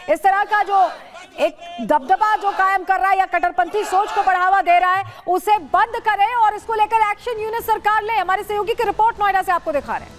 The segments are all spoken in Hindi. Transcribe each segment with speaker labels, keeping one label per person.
Speaker 1: इस तरह का जो एक दबदबा जो कायम कर रहा है या कट्टरपंथी सोच को बढ़ावा दे रहा है, उसे बंद करें और इसको लेकर एक्शन यूनिट सरकार ले। हमारे सहयोगी की रिपोर्ट नोएडा से आपको दिखा रहे हैं।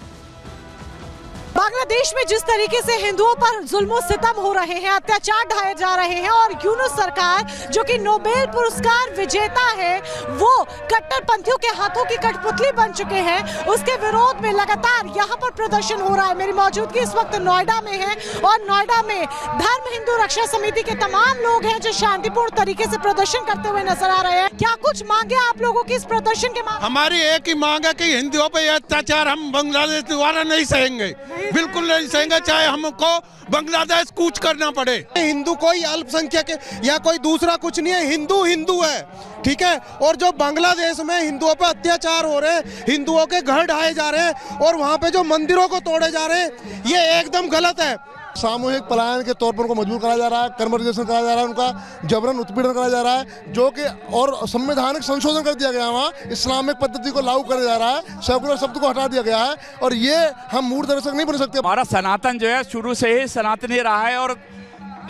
Speaker 2: बांग्लादेश में जिस तरीके से हिंदुओं पर जुल्म सितम हो रहे हैं, अत्याचार ढाए जा रहे हैं और यूनुस सरकार जो कि नोबेल पुरस्कार विजेता है, वो कट्टरपंथियों के हाथों की कठपुतली बन चुके हैं, उसके विरोध में लगातार यहाँ पर प्रदर्शन हो रहा है। मेरी मौजूदगी इस वक्त नोएडा में है और नोएडा में धर्म हिंदू रक्षा समिति के तमाम लोग हैं जो शांतिपूर्ण तरीके से प्रदर्शन करते हुए नजर आ रहे हैं। क्या कुछ मांगे आप लोगों की इस प्रदर्शन के मांग?
Speaker 3: हमारी एक ही मांग है कि हिंदुओं पर अत्याचार हम बांग्लादेश द्वारा नहीं सहेंगे, बिल्कुल नहीं सहेंगे, चाहे हमको बांग्लादेश कूच करना पड़े।
Speaker 4: हिंदू कोई अल्पसंख्यक या कोई दूसरा कुछ नहीं है, हिंदू हिंदू है, ठीक है। और जो बांग्लादेश में हिंदुओं पर अत्याचार हो रहे हैं, हिंदुओं के घर ढाए जा रहे हैं और वहाँ पे जो मंदिरों को तोड़े जा रहे हैं, ये एकदम गलत है।
Speaker 5: सामूहिक पलायन के तौर पर उनको मजबूर कराया जा रहा है, कन्वर्जेशन कराया जा रहा है, उनका जबरन उत्पीड़न कराया जा रहा है, जो कि और संवैधानिक संशोधन कर दिया गया है, वहाँ इस्लामिक पद्धति को लागू किया जा रहा है, सेकुलर शब्द को हटा दिया गया है और ये हम मूल दर्शक नहीं बन सकते।
Speaker 6: हमारा सनातन जो है शुरू से ही सनातनी रहा है और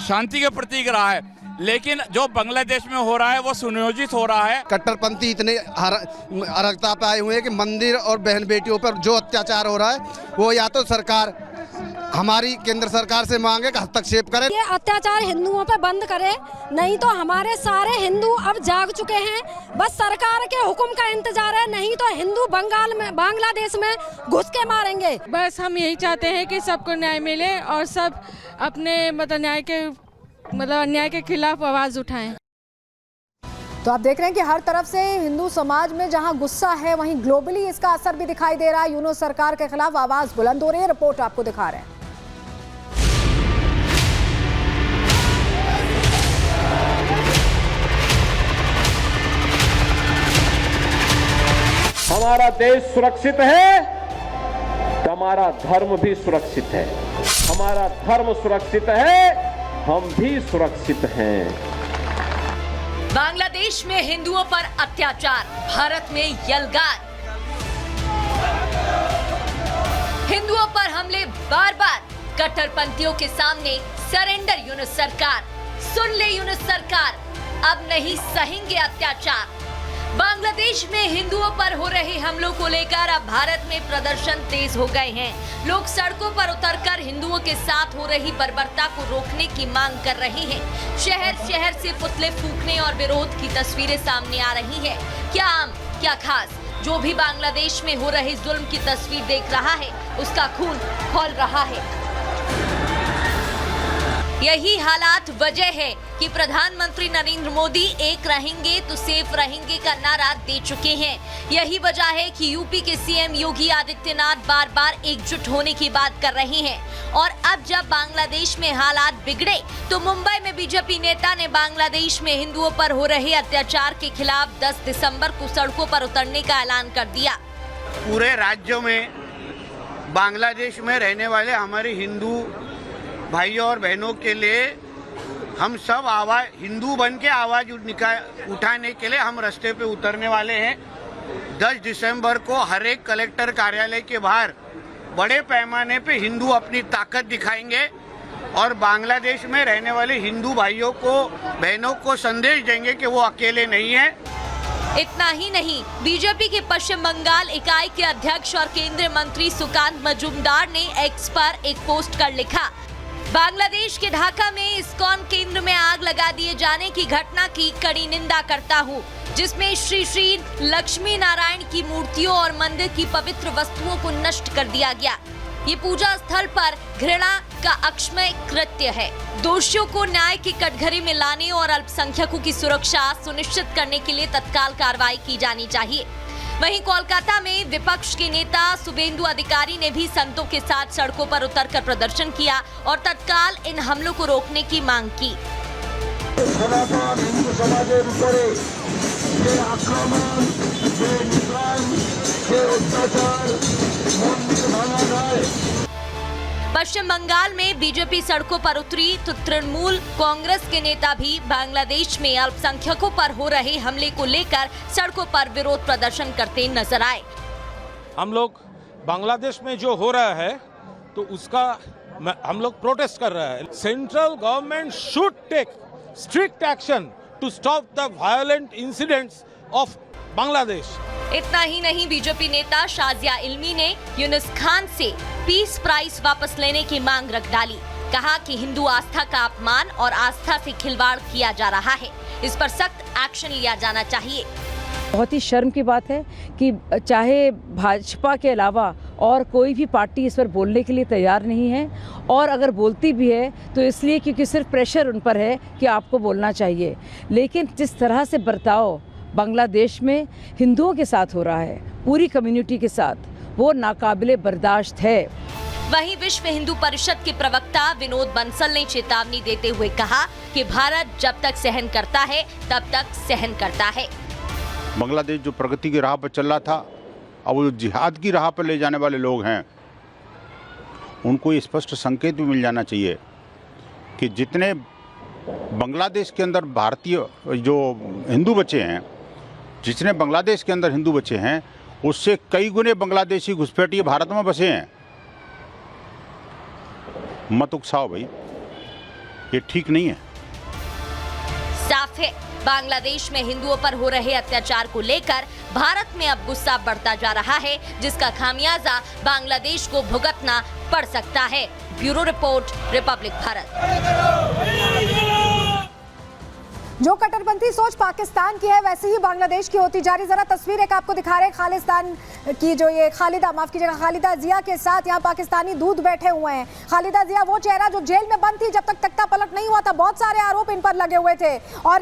Speaker 6: शांति के प्रतीक रहा है, लेकिन जो बांग्लादेश में हो रहा है वो सुनियोजित हो रहा है।
Speaker 7: कट्टरपंथी इतने अरगता पे आए हुए हैं कि मंदिर और बहन बेटियों पर जो अत्याचार हो रहा है वो या तो सरकार हमारी केंद्र सरकार से मांगे कि हस्तक्षेप करे,
Speaker 8: ये अत्याचार हिंदुओं पे बंद करे, नहीं तो हमारे सारे हिंदू अब जाग चुके हैं, बस सरकार के हुक्म का इंतजार है, नहीं तो हिंदू बंगाल में बांग्लादेश में घुस के मारेंगे।
Speaker 9: बस हम यही चाहते हैं कि सबको न्याय मिले और सब अपने अन्याय के खिलाफ आवाज उठाएं।
Speaker 1: तो आप देख रहे हैं कि हर तरफ से हिंदू समाज में जहां गुस्सा है, वहीं ग्लोबली इसका असर भी दिखाई दे रहा है। यूनुस सरकार के खिलाफ आवाज बुलंद हो रही है। रिपोर्ट आपको दिखा रहे हैं।
Speaker 10: हमारा देश सुरक्षित है तो हमारा धर्म भी सुरक्षित है, हमारा धर्म सुरक्षित है, हम भी सुरक्षित हैं।
Speaker 11: बांग्लादेश में हिंदुओं पर अत्याचार, भारत में यलगार। हिंदुओं पर हमले बार बार, कट्टरपंथियों के सामने सरेंडर यूनुस सरकार। सुन ले यूनुस सरकार, अब नहीं सहेंगे अत्याचार। बांग्लादेश में हिंदुओं पर हो रहे हमलों को लेकर अब भारत में प्रदर्शन तेज हो गए हैं। लोग सड़कों पर उतरकर हिंदुओं के साथ हो रही बर्बरता को रोकने की मांग कर रहे हैं। शहर शहर से पुतले फूंकने और विरोध की तस्वीरें सामने आ रही हैं। क्या आम, क्या खास, जो भी बांग्लादेश में हो रहे जुल्म की तस्वीर देख रहा है, उसका खून खौल रहा है। यही हालात वजह है कि प्रधानमंत्री नरेंद्र मोदी एक रहेंगे तो सेफ रहेंगे का नारा दे चुके हैं। यही वजह है कि यूपी के सीएम योगी आदित्यनाथ बार बार एकजुट होने की बात कर रहे हैं। और अब जब बांग्लादेश में हालात बिगड़े तो मुंबई में बीजेपी नेता ने बांग्लादेश में हिंदुओं पर हो रहे अत्याचार के खिलाफ 10 दिसंबर को सड़कों पर उतरने का ऐलान कर दिया।
Speaker 12: पूरे राज्यों में बांग्लादेश में रहने वाले हमारे हिंदू भाइयों और बहनों के लिए हम सब आवाज, हिंदू बन के आवाज उठाने के लिए हम रास्ते पे उतरने वाले हैं। 10 दिसंबर को हर एक कलेक्टर कार्यालय के बाहर बड़े पैमाने पे हिंदू अपनी ताकत दिखाएंगे और बांग्लादेश में रहने वाले हिंदू भाइयों को, बहनों को संदेश देंगे कि वो अकेले नहीं है।
Speaker 11: इतना ही नहीं, बीजेपी के पश्चिम बंगाल इकाई के अध्यक्ष और केंद्रीय मंत्री सुकांत मजूमदार ने एक्स पर एक पोस्ट कर लिखा, बांग्लादेश के ढाका में इस्कॉन केंद्र में आग लगा दिए जाने की घटना की कड़ी निंदा करता हूं, जिसमें श्री श्री लक्ष्मी नारायण की मूर्तियों और मंदिर की पवित्र वस्तुओं को नष्ट कर दिया गया। ये पूजा स्थल पर घृणा का अक्षमय कृत्य है। दोषियों को न्याय की कटघरे में लाने और अल्पसंख्यकों की सुरक्षा सुनिश्चित करने के लिए तत्काल कार्रवाई की जानी चाहिए। वहीं कोलकाता में विपक्ष के नेता शुभेंदु अधिकारी ने भी संतों के साथ सड़कों पर उतरकर प्रदर्शन किया और तत्काल इन हमलों को रोकने की मांग की। पश्चिम बंगाल में बीजेपी सड़कों पर उतरी तो तृणमूल कांग्रेस के नेता भी बांग्लादेश में अल्पसंख्यकों पर हो रहे हमले को लेकर सड़कों पर विरोध प्रदर्शन करते नजर आए।
Speaker 13: हम लोग बांग्लादेश में जो हो रहा है तो उसका
Speaker 3: हम लोग प्रोटेस्ट कर रहे हैं। Central government should take strict action to stop the violent incidents of Bangladesh.
Speaker 11: इतना ही नहीं, बीजेपी नेता शाजिया इल्मी ने यूनुस खान से पीस प्राइज वापस लेने की मांग रख डाली। कहा कि हिंदू आस्था का अपमान और आस्था से खिलवाड़ किया जा रहा है, इस पर सख्त एक्शन लिया जाना चाहिए।
Speaker 13: बहुत ही शर्म की बात है कि चाहे भाजपा के अलावा और कोई भी पार्टी इस पर बोलने के लिए तैयार नहीं है, और अगर बोलती भी है तो इसलिए क्योंकि सिर्फ प्रेशर उन पर है कि आपको बोलना चाहिए। लेकिन जिस तरह से बर्ताव बांग्लादेश में हिंदुओं के साथ हो रहा है, पूरी कम्युनिटी के साथ, वो नाकाबिले बर्दाश्त है।
Speaker 11: वहीं विश्व हिंदू परिषद के प्रवक्ता विनोद बंसल ने चेतावनी देते हुए कहा कि भारत जब तक सहन करता है तब तक सहन करता है।
Speaker 14: बांग्लादेश जो प्रगति की राह पर चल रहा था, अब वो जिहाद की राह पर ले जाने वाले लोग हैं, उनको ये स्पष्ट संकेत भी मिल जाना चाहिए कि जितने बांग्लादेश के अंदर भारतीय जो हिंदू बच्चे हैं, जितने बांग्लादेश के अंदर हिंदू बच्चे हैं, उससे कई गुने बांग्लादेशी घुसपैठिए भारत में बसे हैं। मत उकसाओ भाई, ये ठीक नहीं है।
Speaker 11: साफ है, बांग्लादेश में हिंदुओं पर हो रहे अत्याचार को लेकर भारत में अब गुस्सा बढ़ता जा रहा है, जिसका खामियाजा बांग्लादेश को भुगतना पड़ सकता है। Bureau report, Republic Bharat.
Speaker 1: जो कट्टरपंथी सोच पाकिस्तान की है वैसे ही बांग्लादेश की होती जा रही। जरा तस्वीर एक आपको दिखा रहे हैं खालिस्तान की, जो ये खालिदा जिया के साथ यहाँ पाकिस्तानी दूत बैठे हुए हैं। खालिदा जिया वो चेहरा जो जेल में बंद थी जब तक तख्ता पलट नहीं हुआ था, बहुत सारे आरोप इन पर लगे हुए थे। और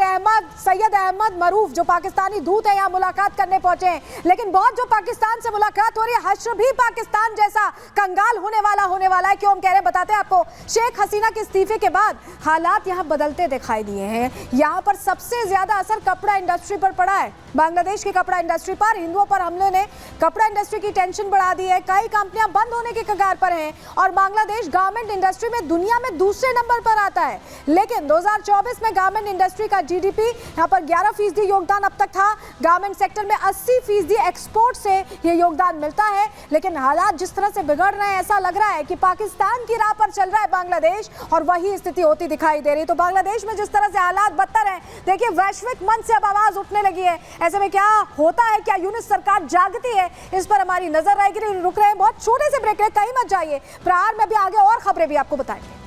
Speaker 1: सैयद अहमद मरूफ जो पाकिस्तानी दूत है यहाँ मुलाकात करने पहुंचे हैं, लेकिन बहुत जो पाकिस्तान से मुलाकात हो रही है, हश्र भी पाकिस्तान जैसा कंगाल होने वाला है। क्यों हम कह रहे हैं, बताते हैं आपको। शेख हसीना के इस्तीफे के बाद हालात यहाँ बदलते दिखाई दिए हैं। यहाँ पर सबसे ज्यादा असर कपड़ा इंडस्ट्री पर पड़ा है। बांग्लादेश की कपड़ा इंडस्ट्री पर हिंदुओं पर हमलों ने कपड़ा इंडस्ट्री की टेंशन बढ़ा दी है। कई कंपनियां बंद होने के कगार पर हैं और बांग्लादेश गारमेंट इंडस्ट्री में दुनिया में दूसरे नंबर पर आता है। लेकिन 2024 में गारमेंट इंडस्ट्री का जीडीपी यहाँ पर 11% योगदान अब तक था। गारमेंट सेक्टर में 80% एक्सपोर्ट से ये योगदान मिलता है। लेकिन हालात जिस तरह से बिगड़ रहे हैं, ऐसा लग रहा है कि पाकिस्तान की राह पर चल रहा है बांग्लादेश, और वही स्थिति होती दिखाई दे रही। तो बांग्लादेश में जिस तरह से हालात बदतर हैं, देखिए वैश्विक मंच से अब आवाज उठने लगी है। ऐसे में क्या होता है, क्या यूनुस सरकार जागती है, इस पर हमारी नजर रहेगी। रुक रहे हैं बहुत छोटे से ब्रेक, कहीं मत जाइए। प्रहार में भी आगे और खबरें भी आपको बताएंगे।